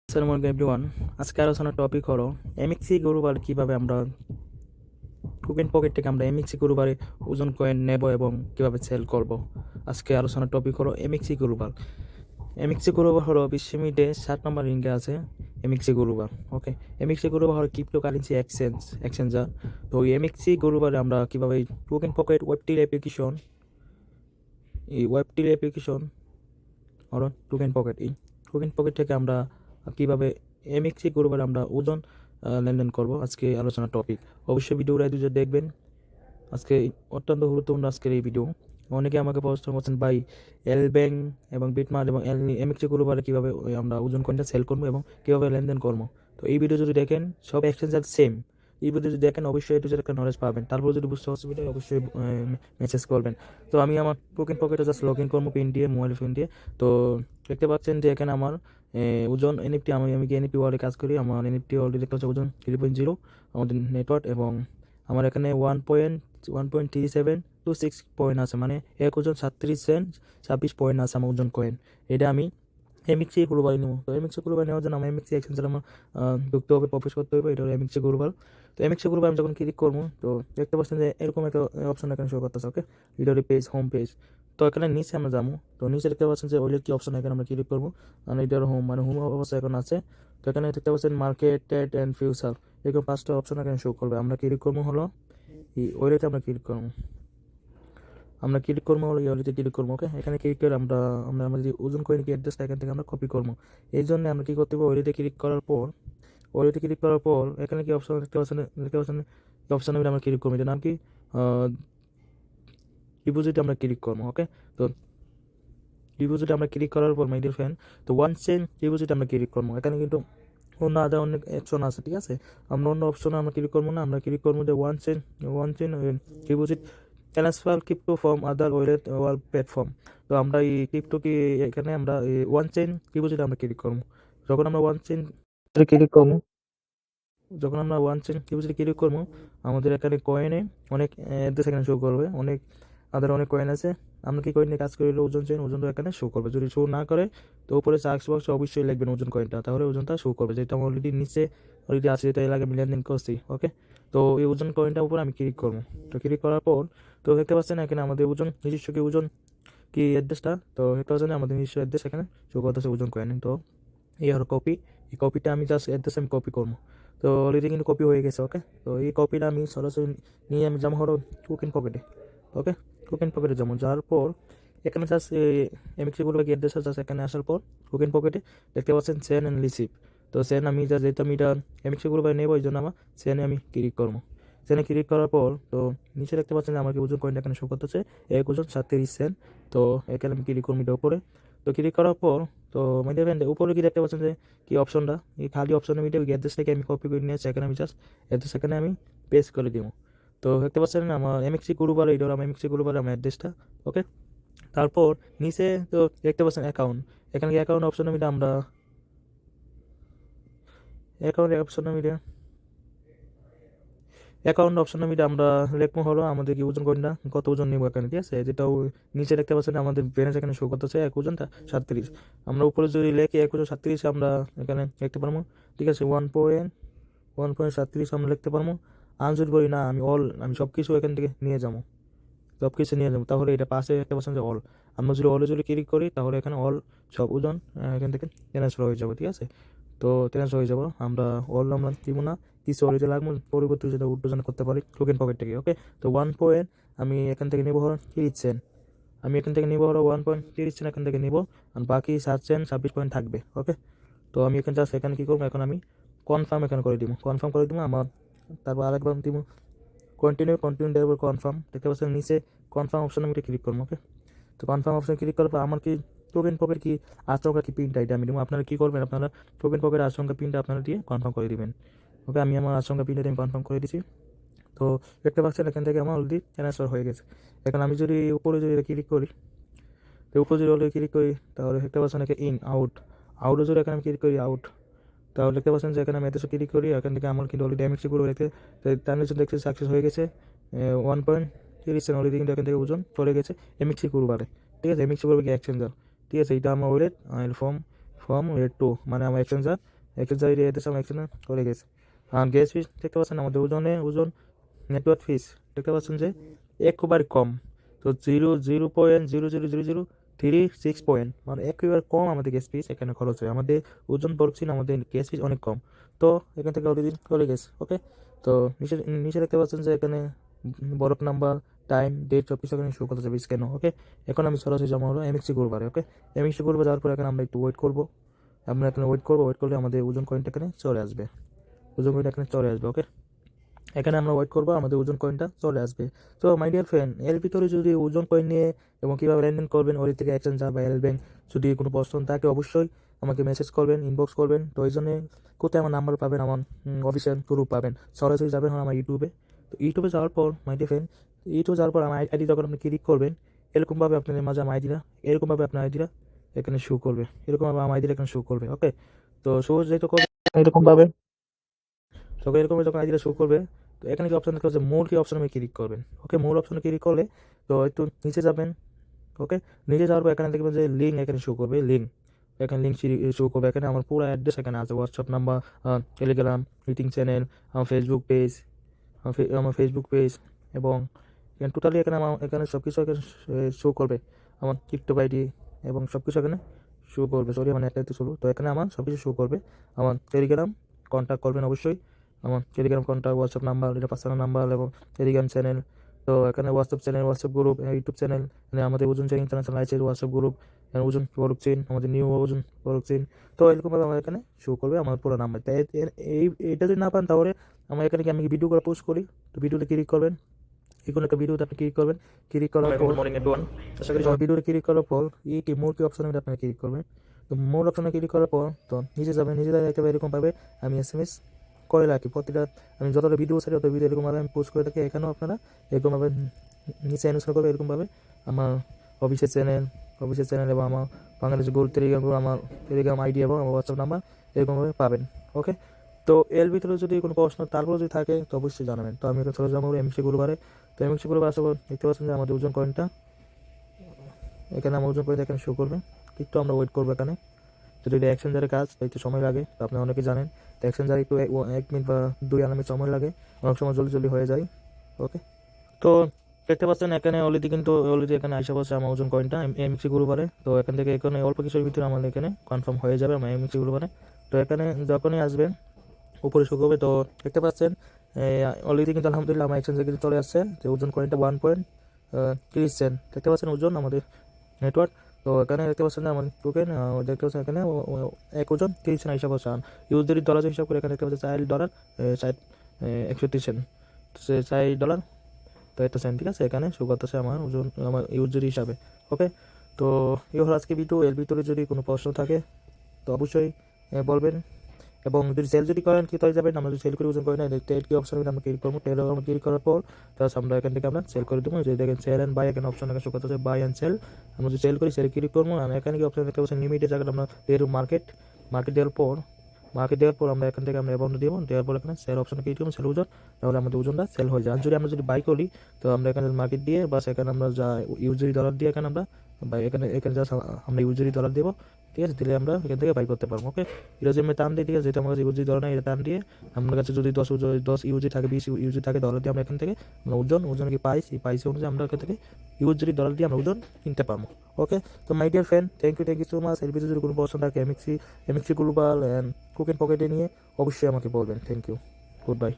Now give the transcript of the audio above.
আসসালামু আলাইকুম এভরিওয়ান। আজকে আলোচনার টপিক হলো এমএক্সি গরুবার কিভাবে আমরা কুপন পকেট থেকে আমরা এমএক্সি গরুবারে ওজন কয়েন নেব এবং কিভাবে সেল করব। আজকে আলোচনার টপিক হলো এমএক্সি গরুবার। এমএক্সি গরুবার হলো বিশ্বমিডে 7 নম্বর রিঙ্গে আছে এমএক্সি গরুবার। ওকে, এমএক্সি গরুবার হলো ক্রিপ্টোকারেন্সি এক্সচেঞ্জার। তো ওই এমএক্সি গরুবারে আমরা কিভাবে কুপন পকেট ওয়েবটির অ্যাপ্লিকেশন হলো টোকেন পকেট। এই টোকেন পকেট থেকে আমরা কিভাবে এমএক্সি গরুবার আমরা ওজন লেনদেন করব, আজকে আলোচনার টপিক। অবশ্যই ভিডিওটা দুজন দেখবেন। আজকে অত্যন্ত গুরুত্বপূর্ণ আজকের এই ভিডিও। অনেকে আমাকে প্রশ্ন করছেন, ভাই এল ব্যাংক এবং বিটমার্ট এবং এমএক্সি গরুবারে কীভাবে আমরা ওজন কয়েনটা সেল করবো এবং কীভাবে লেনদেন করবো। তো এই ভিডিও যদি দেখেন, সব এক্সচেঞ্জার সেম। এই ভিডিও যদি দেখেন অবশ্যই একটু একটা নলেজ পাবেন। তারপর যদি বুঝতে অসুবিধা হয় অবশ্যই মেসেজ করবেন। তো আমি আমার টোকেন পকেটে জাস্ট লগ ইন করবো পিন দিয়ে, মোবাইল ফোন দিয়ে। তো দেখতে পাচ্ছেন যে এখানে আমার ওজন এনএফটি, আমি কি এনএফটি ওয়ালে কাজ করি। আমার এনএফটি অলরেডি দেখতে পাচ্ছি ওজন 3.0 আমাদের নেটওয়ার্ক, এবং আমার এখানে 1.3726 পয়েন্ট আছে, মানে এক ওজন 36 পয়েন্ট আছে আমার ওজন কয়েন। এটা আমি এমএক্সি গ্লোবাল নেবো। তো এমএক্সি গ্লোবাল নেওয়ার জন্য আমার এমএক্সি এক্সচেঞ্জার আমার ঢুকতে হবে, প্রবেশ করতে হবে। এটা হলো এমএক্সি গ্লোবাল। তো এমএক্সি গ্লোবাল আমি যখন ক্লিক করবো, তো দেখতে পাচ্ছেন যে এরকম একটা অপশন এখানে শো করতেছে। ওকে, ভিডিওর পেজ, হোম পেজ। তো এখানে নিচে আমরা যাবো। তো নিচে দেখতে পাচ্ছেন যে ওইলের কি অপশন, এখানে আমরা ক্লিক করবো। মানে এটার হোম, মানে হোম অবস্থা এখন আছে। তো এখানে দেখতে পাচ্ছেন মার্কেট, ট্রেড অ্যান্ড ফিউচার, এরকম 5টা অপশন এখানে শো করবে। আমরা ক্লিক করবো হলো এই ওইলেতে, আমরা ক্লিক করবো হলো এই ওইলেতে ক্লিক করবো। ওকে, এখানে ক্লিক করে আমরা আমরা আমাদের যে ওজন কয়েন কি অ্যাড্রেসটা এখান থেকে আমরা কপি করবো। এই জন্য আমরা কি করতে হবে, ওইলেতে ক্লিক করার পর এখানে কি অপশন দেখতে পাচ্ছেন, এই অপশনের আমরা ক্লিক করবো। এটার নাম কি, ডিপোজিটে আমরা ক্লিক করবো। ওকে, তো ডিপোজিটে আমরা ক্লিক করার পর মাই ডিয়ার ফ্রেন্ড, তো ওয়ান চেন ডিপোজিট আমরা ক্লিক করবো। এখানে কিন্তু অন্য আদার অনেক অপশন আছে, ঠিক আছে। আমরা অন্য অপশনে আমরা ক্লিক করবো না, আমরা ক্লিক করবো যে on chain deposit transfer crypto from other wallet wall platform. তো আমরা এই ক্রিপ্টো কি এখানে আমরা ওয়ান চেন ডিপোজিট আমরা ক্লিক করবো। যখন আমরা ওয়ান চেন ক্লিক করবো আমাদের এখানে কয়েনে অনেক অ্যাড্রেস এখানে শো করবে, অনেক অনেক কয়েন আছে। আমরা কি কয়েন নিয়ে কাজ করি, ওজন চেন, ওজনটা এখানে শো করবে। যদি শো না করে তো উপরে সার্চ বক্সে অবশ্যই লিখবেন ওজন কয়েনটা, তাহলে ওজনটা শো করবে, যেটা অলরেডি নিচে অলরেডি আছে, যেটা এর আগে আমি লেনদেন করছি। ওকে, তো এই ওজন কয়েনটার উপর আমি ক্লিক করবো। তো ক্লিক করার পর তো দেখতে পাচ্ছেন এখানে আমাদের ওজন নিজস্ব কি ওজন কি অ্যাড্রেসটা, তো দেখতে পাচ্ছেন আমাদের নিজস্ব অ্যাড্রেস এখানে শো করতেছে ওজন কয়েন। তো এই হলো কপি। এই কপিটা আমি জাস্ট অ্যাড্রেস আমি কপি করবো। তো অলরেডি কিন্তু কপি হয়ে গেছে। ওকে, তো এই কপিটা আমি সরাসরি নিয়ে আমি যাবো হলো কুকিং পকেটে। ওকে, কুকিং পকেটে যাবো, যাওয়ার পর এখানে জাস্ট এমএক্সি গুলো কি অ্যাড্রেস আছে, এখানে আসার পর কুকিং পকেটে দেখতে পাচ্ছেন সেন অ্যান্ড রিসিভ। তো সেন আমি যা যেহেতু আমি এটা এমএক্সি গুলো নেবো, এই জন্য আমার সেনে আমি ক্লিক করবো। সেনে ক্লিক করার পর তো নিচে দেখতে পাচ্ছেন যে আমাকে ওজন কয়েনটা এখানে শো করতেছে 1 ওজন 37 সেন্ট। তো এখানে আমি ক্লিক করবো এটা উপরে। তো ক্লিক করার পর তো আমাদের উপরে কি দেখতে পাচ্ছেন যে কি অপশনটা, এই খালি অপশনের ভিতরে অ্যাড্রেস থেকে আমি কপি করে নিয়েছি। এখানে আমি জাস্ট অ্যাড্রেস এখানে আমি পেস্ট করে দিব। তো দেখতে পাচ্ছেন আমার এমএক্সি গ্রুপার, এইটা আমার এমএক্সি গ্রুপার আমার অ্যাড্রেসটা। ওকে, তারপর নিচে তো দেখতে পাচ্ছেন অ্যাকাউন্ট, এখানে অ্যাকাউন্ট অপশনের ভিতরে আমরা লিখবো হলো আমাদের কি ওজন কয়টা, কত ওজন নিবো এখানে, ঠিক আছে। যেটাও নিচে দেখতে পাচ্ছেন আমাদের ব্যালেন্স এখানে শো করতেছে 1 ওজনটা 37। আমরা উপরে যদি লিখি 1 ওজন 37 আমরা এখানে লিখতে পারবো, ঠিক আছে। 1.37 আমরা লিখতে পারবো। আমি যদি বলি না, আমি সব কিছু এখান থেকে নিয়ে যাবো, তাহলে এটা পাশে একটা পাচ্ছেন যে অল। আমরা যদি অলে ক্লিক করি তাহলে এখানে অল সব ওজন এখান থেকে ট্রান্সফার হয়ে যাবে, ঠিক আছে। তো ট্রান্সফার হয়ে যাবো, আমরা আমরা দিব না, কিছু অলরেডি লাগবে, পরবর্তী যেটা উত্তোলন করতে পারি টোকেন পকেট থেকে। ওকে, তো 1 পয়েন্ট আমি এখান থেকে নেবো হলো 30 সেন্ট। এখান থেকে 1.30 সেন্ট এখান থেকে নিবো, আর বাকি 7 সেন্ট 26 পয়েন্ট থাকবে। ওকে, তো আমি এখানে জাস্ট এখানে কী করবো, এখন আমি কনফার্ম এখানে করে দিব, আমার। তারপর আরেকবার দিব কন্টিনিউ দেওয়ার পর কনফার্ম। দেখতে পাচ্ছেন নিচে কনফার্ম অপশন আমি ক্লিক করবো। ওকে, তো কনফার্ম অপশন ক্লিক করার পর আমার কি টোকেন পকেট কি আচমকা কি পিনটা এটা আমি দিব। আপনারা কী করবেন, আপনারা টোকেন পকেট আচমকা পিনটা আপনারা দিয়ে কনফার্ম করে দিবেন। ওকে, আমি আমার আচমকা পিনটা আমি কনফার্ম করে দিচ্ছি। তো দেখতে পাচ্ছেন এখান থেকে আমার অলরেডি ট্রান্সফার হয়ে গেছে। এখন আমি যদি উপরে যদি ক্লিক করি, তো উপরে যদি অলরেডি ক্লিক করি তাহলে দেখতে পাচ্ছেন এখানে ইন আউটও যদি এখানে আমি ক্লিক করি আউট, তাহলে দেখতে পাচ্ছেন যে এখানে আমি এত ক্লিক করি, এখান থেকে আমার কিন্তু অলরেডি ড্যামেজ করে রেখে তার নিচে দেখতে সাকসেস হয়ে গেছে 1.30 অলরেডি কিন্তু এখান থেকে ওজন চলে গেছে এমএক্সি কুরবারে, ঠিক আছে। এমএক্সি কুরবা কি এক্সচেঞ্জার, ঠিক আছে। এটা আমার ওয়েলেট ফর্ম ওয়েট 2, মানে আমার এক্সচেঞ্জার এক্সেসারি এদের সময় এক্সেন করে গেছে। আর গ্যাস ফিস দেখতে পাচ্ছেন আমাদের ওজন নেটওয়ার্ক ফিস দেখতে পাচ্ছেন যে একেবারে কম। তো 0.0000036 পয়েন্ট, মানে একেবারে কম আমাদের গ্যাস ফিস এখানে খরচ হয়। আমাদের ওজন বলছেন আমাদের গ্যাস ফিস অনেক কম। তো এখান থেকে অলরেডি চলে গেছে। ওকে, তো নিচে নিচে দেখতে পাচ্ছেন যে এখানে বরফ নাম্বার, টাইম, ডেট সব কিছু এখানে শো করতে যাবে স্ক্যান। ওকে, এখন আমি সরাসরি জমা হলো এমএক্সি গ্রুপারে। ওকে, এমএক্সি গ্রুপে যাওয়ার পর এখানে আমরা একটু ওয়েট করবো। আমরা এখানে ওয়েট করলে আমাদের ওজন কয়েনটা এখানে চলে আসবে। ওজন কয়েনটা এখানে চলে আসবে। ওকে, এখানে আমরা ওয়েট করবো, আমাদের ওজন কয়েনটা চলে আসবে। তো মাই ডিয়ার ফ্রেন্ড, এর ভিতরে যদি ওজন কয়েন নিয়ে এবং কীভাবে লেনদেন করবেন ওই থেকে এক্সচেঞ্জার বা এল ব্যাংক যদি কোনো প্রশ্ন থাকে অবশ্যই আমাকে মেসেজ করবেন, ইনবক্স করবেন। তো ওই জন্যে কোথায় আমার নাম্বার পাবেন, আমার অফিসিয়াল গ্রুপ পাবেন, সরাসরি যাবেন আমার ইউটিউবে। তো ইউটিউবে যাওয়ার পর মাই ডিয়ার ফ্রেন্ড, ইউটিউবে যাওয়ার পর আমার আইডি যখন আপনি ক্লিক করবেন এরকমভাবে আপনাদের মাঝে আমার আইডিটা এখানে শো করবে, এরকমভাবে আমার আইডিটা এখানে শো করবে। ওকে, তো শো যেহেতু করবে এরকমভাবে, তোকে এরকম যখন আইডিটা শো করবে, তো এখানে কি অপশন দেখতে পাচ্ছেন, মোর কি অপশনে ক্লিক করবেন। ওকে, মোর অপশনে ক্লিক করলে তো একটু নিচে যাবেন। ওকে, নিচে যাওয়ার পর এখানে দেখবেন যে লিঙ্ক এখানে শো করবে, এখানে লিঙ্ক শো করবে। এখানে আমার পুরো অ্যাড্রেস এখানে আছে, WhatsApp number, Telegram, meeting channel, আমার ফেসবুক পেজ এবং এখানে টোটালি এখানে সব কিছু এখানে শো করবে। আমার টিকটক আইডি এবং সব কিছু এখানে শো করবে। সরি, আমার একটা শুরু, তো এখানে আমার সব কিছু শো করবে। আমার টেলিগ্রাম কন্ট্যাক্ট করবেন অবশ্যই, আমার টেলিগ্রাম কন্ট্যাক্ট, হোয়াটসঅ্যাপ নাম্বার, এটা পার্সোনাল নাম্বার এবং টেলিগ্রাম চ্যানেল। তো এখানে WhatsApp channel, WhatsApp group, YouTube channel, মানে আমাদের ওজন চেন ইন্টারন্যাশনাল আছে হোয়াটসঅ্যাপ গ্রুপ, ওজন বরক চেন, আমাদের নিউ ওজন বরক চেন। তো এরকমভাবে আমার এখানে শো করবে আমার পুরো নাম্বার। তাই এইটা যদি না পান তাহলে আমার এখানে কি আমি ভিডিও করে পোস্ট করি, তো ভিডিওতে ক্লিক করবেন, কোনো একটা ভিডিওতে আপনি ক্লিক করবেন, ক্লিক করার পর মর্নিং এভরিওয়ান, আশা করি ভিডিওতে ক্লিক করার পর কি মোর কি অপশনে আপনি ক্লিক করবেন। তো মোর অপশনে ক্লিক করার পর তো নিচে যাবেন, নিচে যাবে একেবারে এরকম পাবে আমি এসএমএস করে রাখি প্রতিটা, আমি যতটা ভিডিও ছাড়ি তত ভিডিও এরকমভাবে আমি পোস্ট করে থাকি। এখানেও আপনারা এরকমভাবে নিচে অনুসরণ করবে, এরকমভাবে আমার অফিসের চ্যানেল এবং আমার বাংলাদেশ গোল টেলিগ্রাম আইডি এবং আমার হোয়াটসঅ্যাপ নাম্বার এরকমভাবে পাবেন। ওকে, তো এর ভিতরে যদি কোনো প্রশ্ন তারপর যদি থাকে তো অবশ্যই জানাবেন। তো আমি এখন চলে যাবো এমএক্সি গ্রুপারে। তো এমএক্সি গ্রুপে আসার পর দেখতে পাচ্ছেন যে আমাদের ওজন কয়েনটা এখানে আমার ওজন কয়েনটা এখানে শো করবে। একটু আমরা ওয়েট করবো এখানে, যদি এটা এক্সচেঞ্জারের কাজ তো একটু সময় লাগে, তো আপনি অনেকে জানেন। তো এক্সচেঞ্জার একটু 1 মিনিট বা 2 মিনিট সময় লাগে, অনেক সময় জলদি হয়ে যায়। ওকে, তো দেখতে পাচ্ছেন এখানে অলরেডি এখানে আইসা বসে আমার ওজন কয়েনটা এমএক্সি গ্রুপারে। তো এখান থেকে এখানে অল্প কিছুর ভিতরে আমাদের এখানে কনফার্ম হয়ে যাবে আমার এমএক্সি গ্রুপারে। তো এখানে যখনই আসবেন উপরে শো করবে, তো দেখতে পাচ্ছেন অলরেডি কিন্তু আলহামদুলিল্লাহ আমার এক্সচেঞ্জে কিন্তু চলে আসছে যে ওজন কয়েনটা 1.30 সেন্ট দেখতে পাচ্ছেন ওজন আমাদের নেটওয়ার্ক। তো এখানে দেখতে পাচ্ছেন যে আমাদের টোকেন দেখতে পাচ্ছেন এখানে এক ওজন 30 সেন্ট হিসাব হচ্ছে। ইউএসডি ডলার হিসাব করে এখানে দেখতে পাচ্ছেন $4 130 সেন্ট, $4 তো এটা সেন্ট, ঠিক আছে। এখানে শো করতেছে আমার ওজন আমার ইউএসডি হিসাবে। ওকে, তো এই হলো আজকে ভিডিও। এর ভিতরে যদি কোনো প্রশ্ন থাকে তো অবশ্যই বলবেন। এবং যদি সেল যদি করেন কি হয়ে যাবেন, আমরা যদি সেল করে ওজন করি না ট্রেড কি অপশন আমরা ক্লিক করবো, ট্রেড আমরা ক্লিক করার পর তাহলে আমরা এখান থেকে আমরা সেল করে দেবো। যদি দেখেন সেল অ্যান্ড বাই এখানে অপশন এখানে শো করতে হচ্ছে বাই অ্যান্ড সেল, আমরা যদি সেল করি সেল ক্লিক করবো। আর এখানে কি অপশন দেখতে পাচ্ছেন লিমিটেড জায়গাটা আমরা মার্কেট দেওয়ার পর আমরা এখান থেকে আমরা অ্যামাউন্ট দেওয়ার পর এখানে সেল অপশনে ক্লিক করবো, সেল ওজন, তাহলে আমাদের ওজনটা সেল হয়ে যায়। আর যদি আমরা বাই করি তো আমরা এখানে মার্কেট দিয়ে বা এখানে আমরা যা ইউজুয়ালি ডলার দিয়ে এখানে আমরা এখানে জাস্ট আমরা ইউজুয়ালি ডলার দেবো, ঠিক আছে, দিলে আমরা এখান থেকে বাই করতে পারবো। ওকে, এটা যদি আমি টান দিই, ঠিক আছে, যেটা আমার কাছে ইউজি ধরে না এটা টান দিয়ে আমার কাছে যদি 10 ইউজি থাকে, 20 ইউজি থাকে, ডলার দিয়ে আমরা এখান থেকে আমরা ওজন কি পাই, সেই পাইসে অনুযায়ী আমরা এখান থেকে ইউজি ডলার দিয়ে আমরা ওজন কিনতে পারবো। ওকে, তো my dear friend, thank you so much. এর ভিতরে যদি কোনো প্রশ্ন থাকে এমএক্সি গ্লোবাল অ্যান্ড কুকেন পকেটে নিয়ে অবশ্যই আমাকে বলবেন। Thank you, good bye.